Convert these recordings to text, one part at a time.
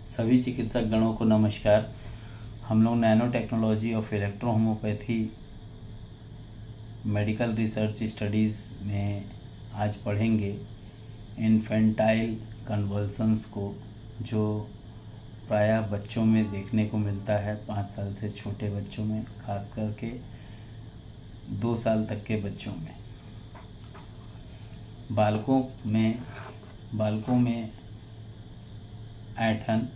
सभी चिकित्सक गणों को नमस्कार। हम लोग nano technology of electro homeopathy medical research studies में आज पढ़ेंगे इन्फेंटाइल कन्वल्सन्स को, जो प्रायः बच्चों में देखने को मिलता है। 5 साल से छोटे बच्चों में, खास करके 2 साल तक के बच्चों में। बालकों में ऐंठन,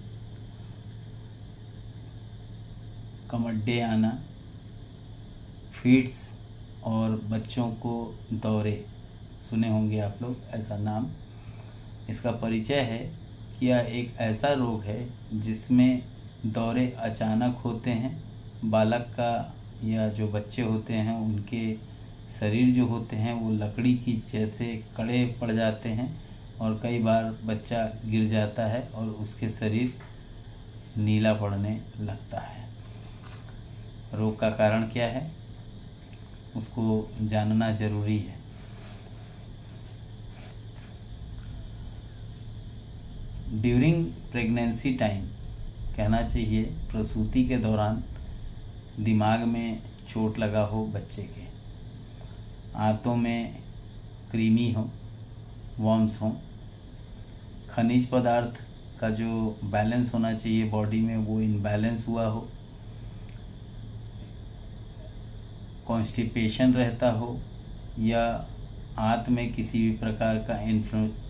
कमड्डे आना, फीट्स और बच्चों को दौरे, सुने होंगे आप लोग ऐसा नाम। इसका परिचय है कि यह एक ऐसा रोग है जिसमें दौरे अचानक होते हैं। बालक का या जो बच्चे होते हैं उनके शरीर जो होते हैं वो लकड़ी की जैसे कड़े पड़ जाते हैं और कई बार बच्चा गिर जाता है और उसके शरीर नीला पड़ने लगता है। रोग का कारण क्या है उसको जानना जरूरी है। ड्यूरिंग प्रेगनेंसी टाइम, कहना चाहिए प्रसूति के दौरान, दिमाग में चोट लगा हो बच्चे के, आंतों में कृमि हो, वर्म्स हो, खनिज पदार्थ का जो बैलेंस होना चाहिए बॉडी में वो इनबैलेंस हुआ हो, कॉन्स्टिपेशन रहता हो या आंत में किसी भी प्रकार का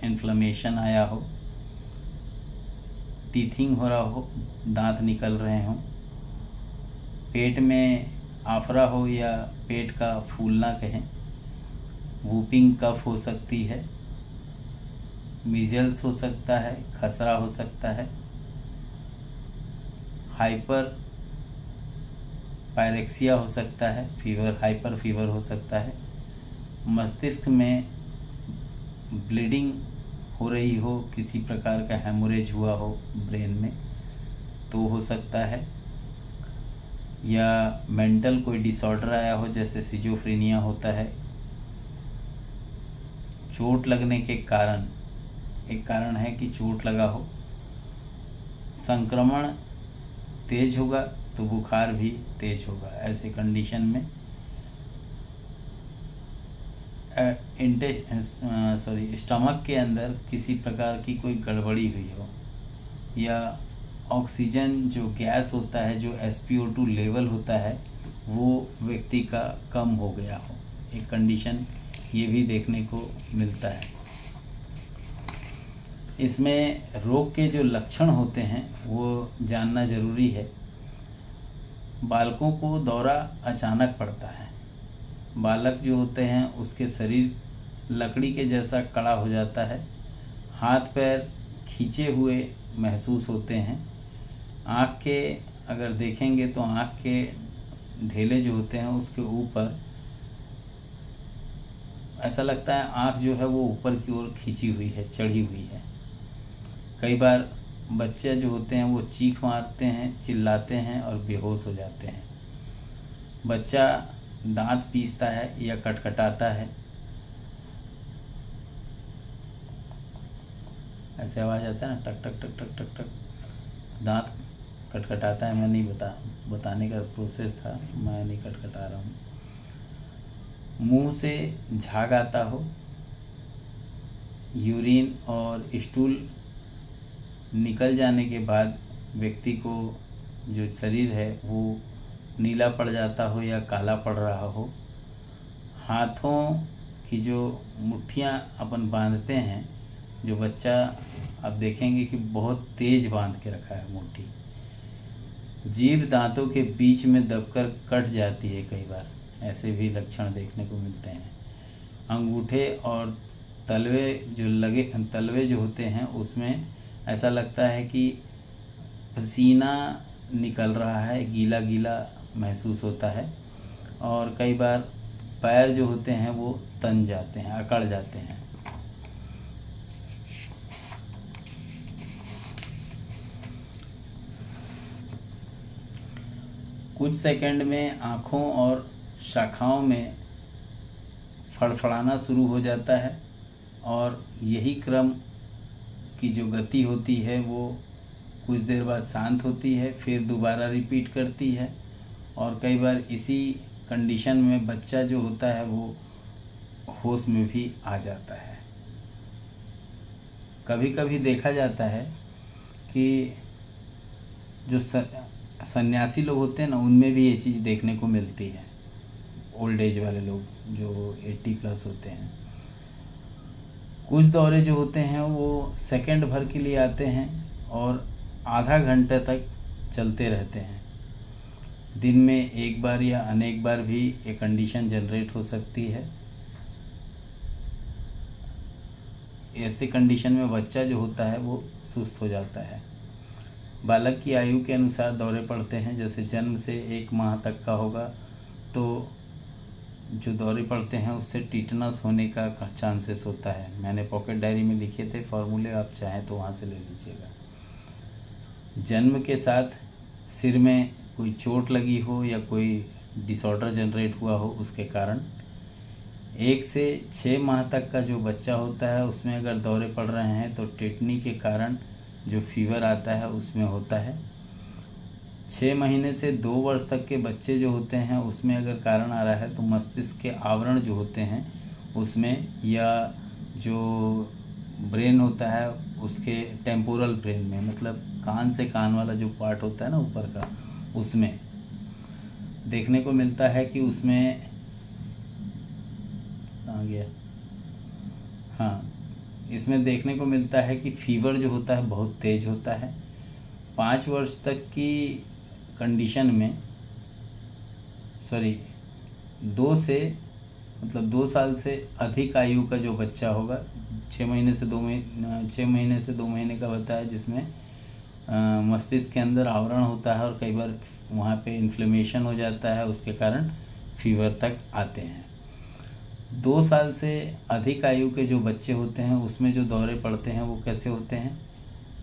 इन्फ्लेमेशन आया हो, टीथिंग हो रहा हो, दांत निकल रहे हों, पेट में आफरा हो या पेट का फूलना कहें, वूपिंग कफ हो सकती है, मीजल्स हो सकता है, खसरा हो सकता है, हाइपर पायरेक्सिया हो सकता है, हाइपर फीवर हो सकता है, मस्तिष्क में ब्लीडिंग हो रही हो, किसी प्रकार का हेमोरेज हुआ हो ब्रेन में तो हो सकता है, या मेंटल कोई डिसऑर्डर आया हो जैसे सिजोफ्रेनिया होता है। चोट लगने के कारण, एक कारण है कि चोट लगा हो, संक्रमण तेज होगा तो बुखार भी तेज होगा। ऐसे कंडीशन में स्टमक के अंदर किसी प्रकार की कोई गड़बड़ी हुई हो या ऑक्सीजन जो गैस होता है, जो SpO2 लेवल होता है, वो व्यक्ति का कम हो गया हो, एक कंडीशन ये भी देखने को मिलता है। इसमें रोग के जो लक्षण होते हैं वो जानना जरूरी है। बालकों को दौरा अचानक पड़ता है। बालक जो होते हैं उसके शरीर लकड़ी के जैसा कड़ा हो जाता है, हाथ पैर खींचे हुए महसूस होते हैं। आँख के अगर देखेंगे तो आँख के ढेले जो होते हैं उसके ऊपर ऐसा लगता है आँख जो है वो ऊपर की ओर खींची हुई है, चढ़ी हुई है। कई बार बच्चे जो होते हैं वो चीख मारते हैं, चिल्लाते हैं और बेहोश हो जाते हैं। बच्चा दांत पीसता है या कटकटाता है, ऐसे आवाज़ आता है ना, टक टक टक टक टक टक, दांत कटकटाता है। मैं नहीं बताने का प्रोसेस था, मैं नहीं कटकटा रहा हूँ। मुंह से झाग आता हो, यूरिन और स्टूल निकल जाने के बाद व्यक्ति को जो शरीर है वो नीला पड़ जाता हो या काला पड़ रहा हो, हाथों की जो मुट्ठियाँ अपन बांधते हैं, जो बच्चा आप देखेंगे कि बहुत तेज बांध के रखा है मुट्ठी, जीभ दांतों के बीच में दबकर कट जाती है, कई बार ऐसे भी लक्षण देखने को मिलते हैं। अंगूठे और तलवे जो होते हैं उसमें ऐसा लगता है कि पसीना निकल रहा है, गीला गीला महसूस होता है, और कई बार पैर जो होते हैं वो तन जाते हैं, अकड़ जाते हैं। कुछ सेकंड में आँखों और शाखाओं में फड़फड़ाना शुरू हो जाता है और यही क्रम की जो गति होती है वो कुछ देर बाद शांत होती है, फिर दोबारा रिपीट करती है, और कई बार इसी कंडीशन में बच्चा जो होता है वो होश में भी आ जाता है। कभी कभी देखा जाता है कि जो सन्यासी लोग होते हैं ना, उनमें भी ये चीज़ देखने को मिलती है। ओल्ड एज वाले लोग जो 80+ होते हैं, कुछ दौरे जो होते हैं वो सेकंड भर के लिए आते हैं और आधा घंटे तक चलते रहते हैं। दिन में एक बार या अनेक बार भी ये कंडीशन जनरेट हो सकती है। ऐसी कंडीशन में बच्चा जो होता है वो सुस्त हो जाता है। बालक की आयु के अनुसार दौरे पड़ते हैं। जैसे जन्म से 1 माह तक का होगा तो जो दौरे पड़ते हैं उससे टिटनस होने का चांसेस होता है। मैंने पॉकेट डायरी में लिखे थे फॉर्मूले, आप चाहें तो वहाँ से ले लीजिएगा। जन्म के साथ सिर में कोई चोट लगी हो या कोई डिसऑर्डर जनरेट हुआ हो उसके कारण 1 से 6 माह तक का जो बच्चा होता है उसमें अगर दौरे पड़ रहे हैं तो टेटनी के कारण जो फीवर आता है उसमें होता है। 6 महीने से 2 वर्ष तक के बच्चे जो होते हैं उसमें अगर कारण आ रहा है तो मस्तिष्क के आवरण जो होते हैं उसमें, या जो ब्रेन होता है उसके टेम्पोरल ब्रेन में, मतलब कान से कान वाला जो पार्ट होता है ना ऊपर का, उसमें देखने को मिलता है कि उसमें आ गया, हाँ, इसमें देखने को मिलता है कि फीवर जो होता है बहुत तेज होता है। 5 वर्ष तक की कंडीशन में 2 साल से अधिक आयु का जो बच्चा होगा, 6 महीने से 2 महीने का होता है, जिसमें मस्तिष्क के अंदर आवरण होता है और कई बार वहाँ पे इन्फ्लेमेशन हो जाता है, उसके कारण फीवर तक आते हैं। 2 साल से अधिक आयु के जो बच्चे होते हैं उसमें जो दौरे पड़ते हैं वो कैसे होते हैं,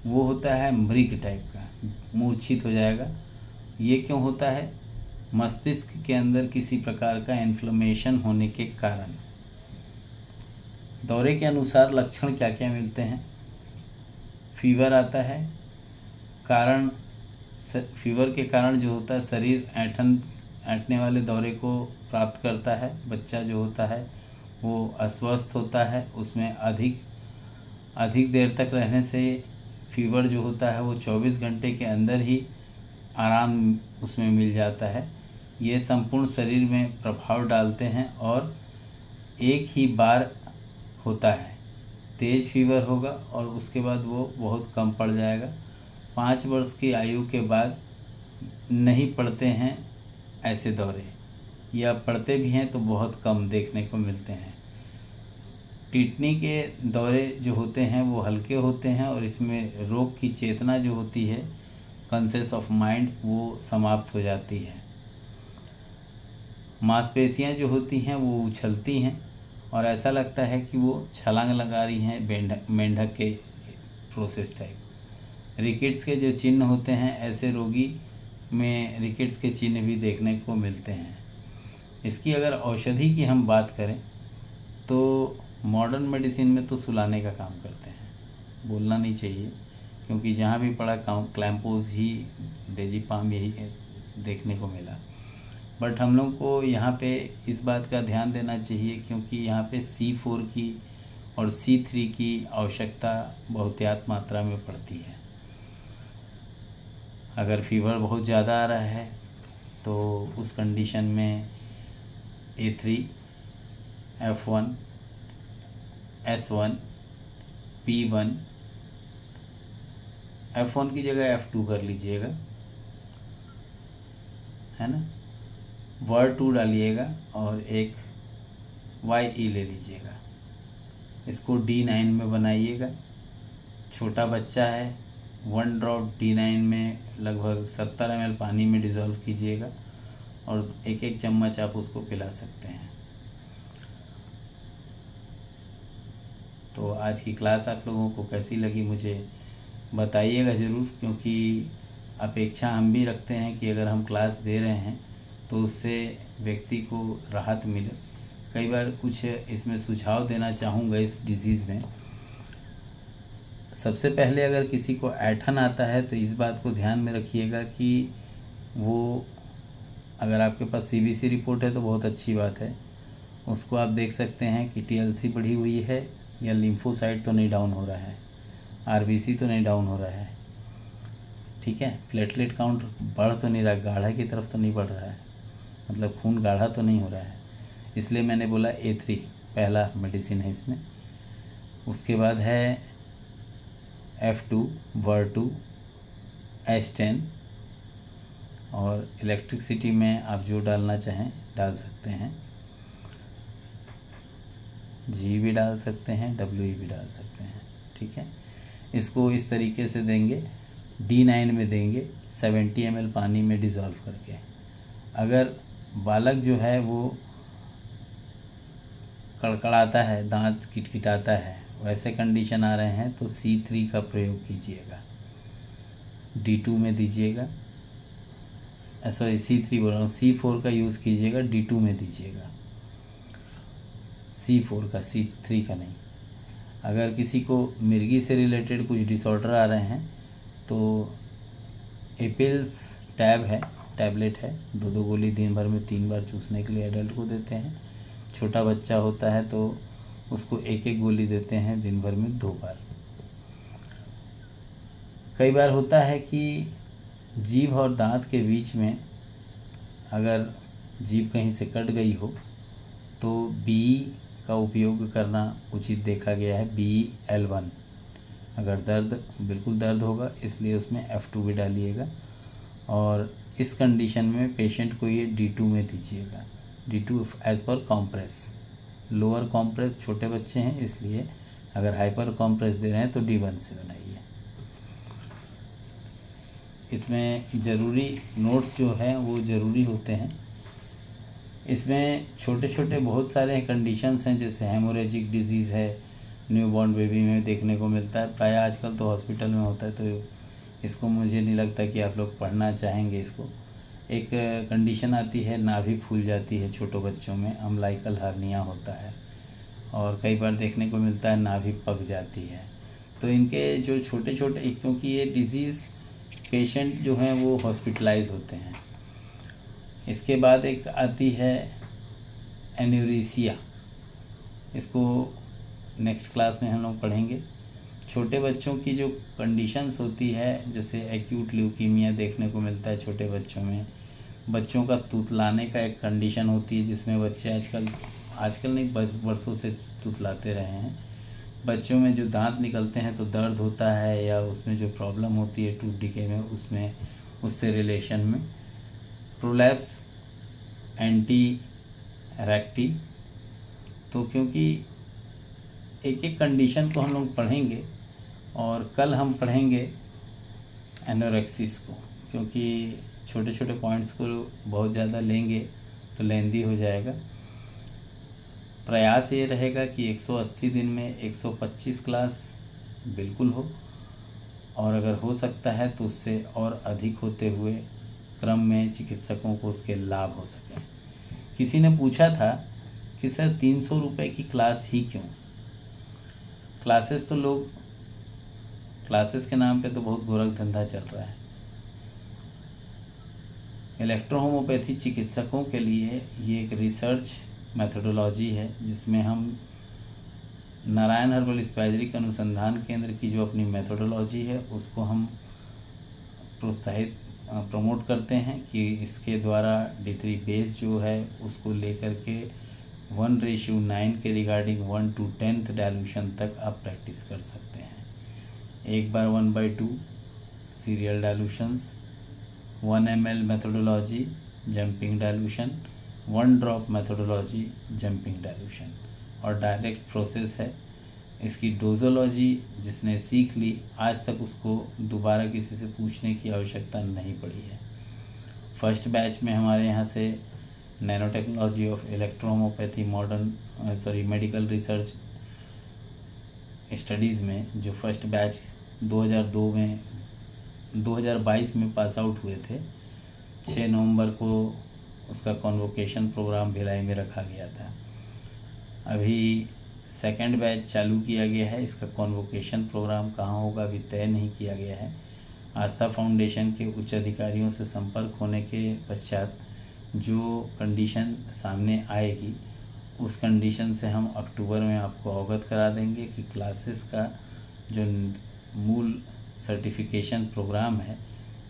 वो होता है मृग टाइप का, मूर्छित हो जाएगा। ये क्यों होता है? मस्तिष्क के अंदर किसी प्रकार का इन्फ्लेमेशन होने के कारण। दौरे के अनुसार लक्षण क्या क्या मिलते हैं? फीवर आता है, फीवर के कारण जो होता है शरीर ऐंठने वाले दौरे को प्राप्त करता है। बच्चा जो होता है वो अस्वस्थ होता है, उसमें अधिक देर तक रहने से फीवर जो होता है वो 24 घंटे के अंदर ही आराम उसमें मिल जाता है। ये संपूर्ण शरीर में प्रभाव डालते हैं और एक ही बार होता है। तेज फीवर होगा और उसके बाद वो बहुत कम पड़ जाएगा। 5 वर्ष की आयु के बाद नहीं पड़ते हैं ऐसे दौरे, या पड़ते भी हैं तो बहुत कम देखने को मिलते हैं। टिटनी के दौरे जो होते हैं वो हल्के होते हैं और इसमें रोग की चेतना जो होती है, कॉन्शियस ऑफ माइंड, वो समाप्त हो जाती है। मांसपेशियां जो होती हैं वो उछलती हैं और ऐसा लगता है कि वो छलांग लगा रही हैं मेंढक के प्रोसेस टाइप। रिकेट्स के जो चिन्ह होते हैं, ऐसे रोगी में रिकेट्स के चिन्ह भी देखने को मिलते हैं। इसकी अगर औषधि की हम बात करें तो मॉडर्न मेडिसिन में तो सुलाने का काम करते हैं, बोलना नहीं चाहिए, क्योंकि जहाँ भी पड़ा क्लैम्पोज ही, डेजिपाम यही देखने को मिला। बट हम लोग को यहाँ पे इस बात का ध्यान देना चाहिए क्योंकि यहाँ पे C4 की और C3 की आवश्यकता बहुतायत मात्रा में पड़ती है। अगर फीवर बहुत ज़्यादा आ रहा है तो उस कंडीशन में A3, F1, S1, P1, F1 की जगह F2 कर लीजिएगा, है ना, वर्ड 2 डालिएगा और एक YE ले लीजिएगा। इसको D9 में बनाइएगा। छोटा बच्चा है, 1 ड्रॉप D9 में लगभग 70 ml पानी में डिज़ोल्व कीजिएगा और एक चम्मच आप उसको पिला सकते हैं। तो आज की क्लास आप लोगों को कैसी लगी मुझे बताइएगा ज़रूर, क्योंकि अपेक्षा हम भी रखते हैं कि अगर हम क्लास दे रहे हैं तो उससे व्यक्ति को राहत मिले। कई बार कुछ इसमें सुझाव देना चाहूँगा इस डिज़ीज़ में। सबसे पहले अगर किसी को ऐंठन आता है तो इस बात को ध्यान में रखिएगा कि वो, अगर आपके पास सीबीसी रिपोर्ट है तो बहुत अच्छी बात है, उसको आप देख सकते हैं कि टीएलसी बढ़ी हुई है या लिम्फोसाइट तो नहीं डाउन हो रहा है, आरबीसी तो नहीं डाउन हो रहा है, ठीक है, प्लेटलेट काउंट बढ़ तो नहीं रहा, गाढ़ा की तरफ तो नहीं बढ़ रहा है, मतलब खून गाढ़ा तो नहीं हो रहा है, इसलिए मैंने बोला A3 पहला मेडिसिन है इसमें। उसके बाद है F2, VER2, H10 और इलेक्ट्रिसिटी में आप जो डालना चाहें डाल सकते हैं, G भी डाल सकते हैं, WE भी डाल सकते हैं, ठीक है। इसको इस तरीके से देंगे, D9 में देंगे 70 ml पानी में डिज़ोल्व करके। अगर बालक जो है वो कड़कड़ाता है, दांत किटकिटाता है, वैसे कंडीशन आ रहे हैं तो C3 का प्रयोग कीजिएगा, D2 में दीजिएगा, सॉरी C3 बोल रहा हूँ, C4 का यूज़ कीजिएगा, D2 में दीजिएगा, C4 का, C3 का नहीं। अगर किसी को मिर्गी से रिलेटेड कुछ डिसऑर्डर आ रहे हैं तो एपिल्स टैब है, टैबलेट है, 2-2 गोली दिन भर में 3 बार चूसने के लिए एडल्ट को देते हैं। छोटा बच्चा होता है तो उसको 1-1 गोली देते हैं दिन भर में 2 बार। कई बार होता है कि जीभ और दांत के बीच में अगर जीभ कहीं से कट गई हो तो BE का उपयोग करना उचित देखा गया है, BE-L1। अगर बिल्कुल दर्द होगा इसलिए उसमें F2 भी डालिएगा, और इस कंडीशन में पेशेंट को ये D2 में दीजिएगा, D2 as per compress. Lower compress छोटे बच्चे हैं इसलिए, अगर हाइपर कॉम्प्रेस दे रहे हैं तो D1 से बनाइए। इसमें ज़रूरी नोट्स जो हैं वो ज़रूरी होते हैं। इसमें छोटे छोटे बहुत सारे कंडीशंस हैं, जैसे हेमोरेजिक डिजीज़ है, न्यूबॉर्न बेबी में देखने को मिलता है, प्राय आजकल तो हॉस्पिटल में होता है, तो इसको मुझे नहीं लगता कि आप लोग पढ़ना चाहेंगे इसको। एक कंडीशन आती है, नाभि फूल जाती है छोटो बच्चों में, अम्लाइकल हर्निया होता है, और कई बार देखने को मिलता है नाभि पक जाती है। तो इनके जो छोटे छोटे, क्योंकि ये डिजीज़ पेशेंट जो हैं वो हॉस्पिटलाइज होते हैं। इसके बाद एक आती है एन्यूरिसिया, इसको नेक्स्ट क्लास में हम लोग पढ़ेंगे। छोटे बच्चों की जो कंडीशंस होती है, जैसे एक्यूट ल्यूकीमिया देखने को मिलता है छोटे बच्चों में, बच्चों का तुतलाने का एक कंडीशन होती है जिसमें बच्चे आजकल नहीं बरसों से तुतलाते रहे हैं। बच्चों में जो दांत निकलते हैं तो दर्द होता है, या उसमें जो प्रॉब्लम होती है टूथ डिके में, उसमें उससे रिलेशन में प्रोलैप्स, एंटी रैक्टी। तो क्योंकि एक एक कंडीशन को हम लोग पढ़ेंगे, और कल हम पढ़ेंगे एनोरेक्सिस को, क्योंकि छोटे छोटे पॉइंट्स को बहुत ज़्यादा लेंगे तो लेंदी हो जाएगा। प्रयास ये रहेगा कि 180 दिन में 125 क्लास बिल्कुल हो, और अगर हो सकता है तो उससे और अधिक होते हुए क्रम में चिकित्सकों को उसके लाभ हो सकें। किसी ने पूछा था कि सर 300 रुपये की क्लास ही क्यों? क्लासेस के नाम पे तो बहुत गोरख धंधा चल रहा है। इलेक्ट्रोहोमोपैथी चिकित्सकों के लिए ये एक रिसर्च मेथोडोलॉजी है, जिसमें हम नारायण हर्बल स्पाइसरीज अनुसंधान केंद्र की जो अपनी मेथोडोलॉजी है उसको हम प्रमोट करते हैं कि इसके द्वारा D3 बेस जो है उसको लेकर के 1:9 के रिगार्डिंग 1/10 डाइल्यूशन तक आप प्रैक्टिस कर सकते हैं। एक बार 1/2 serial dilutions, 1 ml methodology jumping dilution, 1 drop methodology jumping dilution, और डायरेक्ट प्रोसेस है। इसकी डोजोलॉजी जिसने सीख ली आज तक उसको दोबारा किसी से पूछने की आवश्यकता नहीं पड़ी है। फर्स्ट बैच में हमारे यहाँ से nano technology of electrohomeopathy medical research studies में जो फर्स्ट बैच 2022 में पास आउट हुए थे, 6 नवंबर को उसका कॉन्वोकेशन प्रोग्राम भिलाई में रखा गया था। अभी सेकंड बैच चालू किया गया है। इसका कॉन्वोकेशन प्रोग्राम कहाँ होगा अभी तय नहीं किया गया है। आस्था फाउंडेशन के उच्च अधिकारियों से संपर्क होने के पश्चात जो कंडीशन सामने आएगी उस कंडीशन से हम अक्टूबर में आपको अवगत करा देंगे कि क्लासेस का जो मूल सर्टिफिकेशन प्रोग्राम है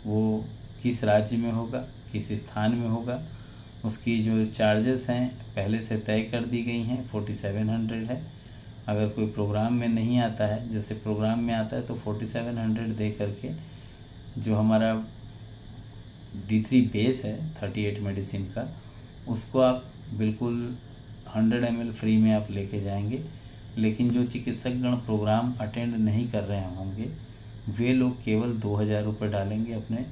वो किस राज्य में होगा, किस स्थान में होगा। उसकी जो चार्जेस हैं पहले से तय कर दी गई हैं, 4700 है। अगर कोई प्रोग्राम में नहीं आता है, जैसे प्रोग्राम में आता है तो 4700 दे करके जो हमारा D3 बेस है 38 मेडिसिन का, उसको आप बिल्कुल 100 ml फ्री में आप लेके जाएंगे। लेकिन जो चिकित्सकगण प्रोग्राम अटेंड नहीं कर रहे होंगे वे लोग केवल 2000 रुपये डालेंगे अपने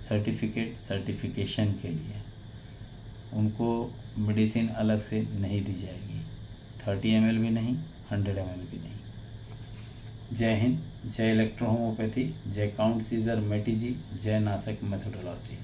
सर्टिफिकेशन के लिए। उनको मेडिसिन अलग से नहीं दी जाएगी, 30 ml भी नहीं, 100 ml भी नहीं। जय हिंद, जय इलेक्ट्रो होम्योपैथी, जय काउंट सीजर मेटिजी, जय नासक मेथोडोलॉजी।